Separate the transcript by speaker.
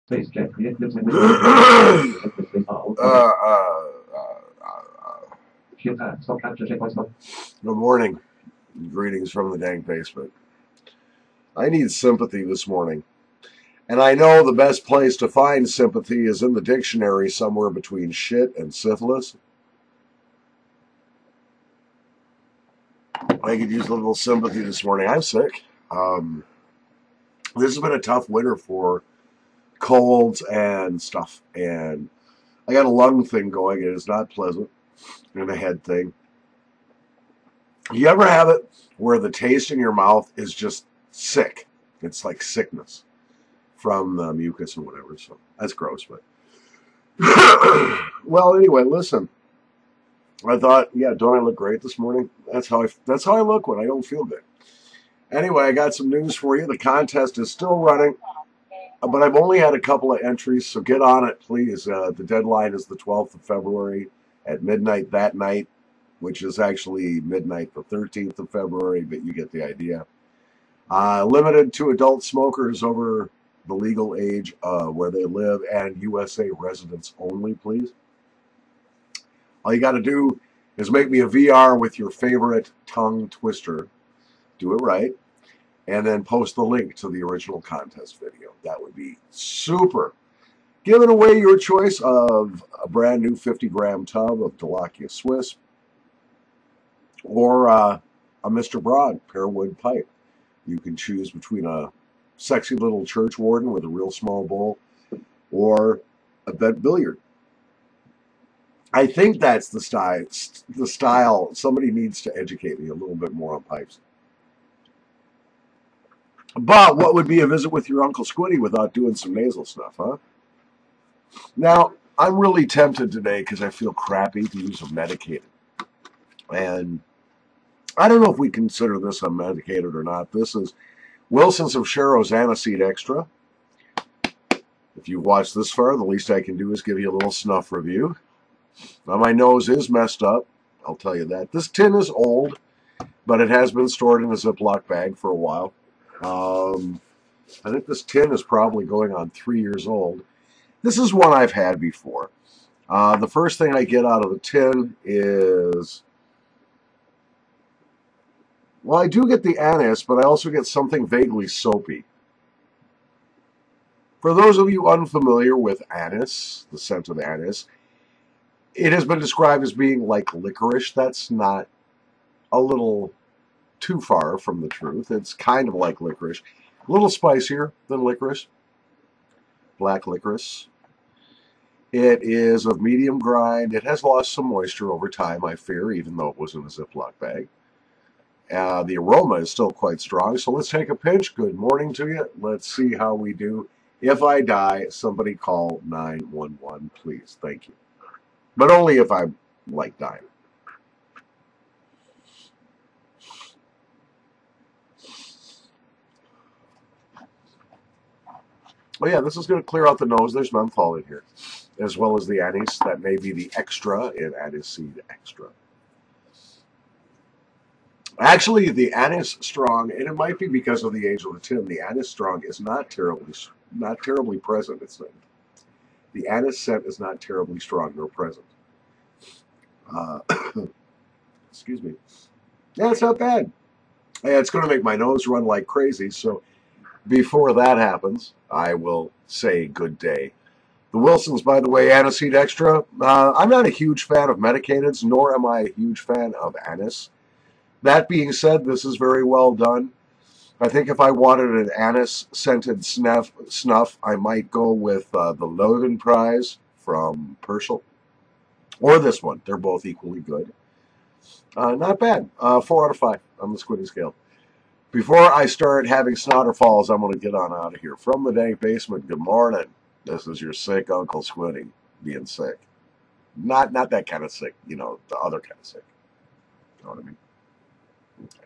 Speaker 1: Please check.
Speaker 2: Good morning. Greetings from the dank basement. I need sympathy this morning. And I know the best place to find sympathy is in the dictionary somewhere between shit and syphilis. I could use a little sympathy this morning. I'm sick. This has been a tough winter for colds and stuff. And I got a lung thing going. It is not pleasant. And a head thing. You ever have it where the taste in your mouth is just sick? It's like sickness from the mucus and whatever. So that's gross, but well, anyway, listen. I thought, yeah, don't I look great this morning? That's how I look when I don't feel good. Anyway, I got some news for you. The contest is still running, but I've only had a couple of entries, so get on it, please. The deadline is the 12th of February at midnight that night, which is actually midnight the 13th of February, but you get the idea. Limited to adult smokers over the legal age where they live and USA residents only, please. All you got to do is make me a VR with your favorite tongue twister. Do it right. And then post the link to the original contest video. That would be super. Giving away your choice of a brand new 50-gram tub of Delakia Swiss or a Mr. Broad Pearwood pipe. You can choose between a sexy little church warden with a real small bowl or a bed billiard. I think that's the style. Somebody needs to educate me a little bit more on pipes. But what would be a visit with your Uncle Squiddy without doing some nasal snuff, huh? Now, I'm really tempted today because I feel crappy to use a medicated. And I don't know if we consider this unmedicated or not. This is Wilson's of Sharrow's Aniseed Extra. If you've watched this far, the least I can do is give you a little snuff review. Now, my nose is messed up. I'll tell you that. This tin is old, but it has been stored in a Ziploc bag for a while. I think this tin is probably going on 3 years old. This is one I've had before. The first thing I get out of the tin is... Well, I do get the anise, but I also get something vaguely soapy. For those of you unfamiliar with anise, the scent of anise, it has been described as being like licorice. That's not a little too far from the truth. It's kind of like licorice. A little spicier than licorice. Black licorice. It is of medium grind. It has lost some moisture over time, I fear, even though it was in a Ziploc bag. The aroma is still quite strong, so let's take a pinch. Good morning to you. Let's see how we do. If I die, somebody call 911, please. Thank you. But only if I'm, like, dying. Oh yeah, this is going to clear out the nose. There's menthol in here, as well as the anise. That may be the extra in Aniseed Extra. Actually, the anise strong, and it might be because of the age of the tin, the anise strong is not terribly present. It's not, the anise scent is not terribly strong nor present. Excuse me. Yeah, it's not bad. Yeah, it's going to make my nose run like crazy, so before that happens, I will say good day. The Wilsons, by the way, Aniseed Extra. I'm not a huge fan of medicateds, nor am I a huge fan of anise. That being said, this is very well done. I think if I wanted an anise-scented snuff, I might go with the Logan Prize from Purcell. Or this one. They're both equally good. Not bad. 4 out of 5 on the Squiddy scale. Before I start having snot or falls, I'm going to get on out of here. From the dank basement, good morning. This is your sick Uncle Squiddy being sick. Not that kind of sick, you know, the other kind of sick. You know what I mean? Okay.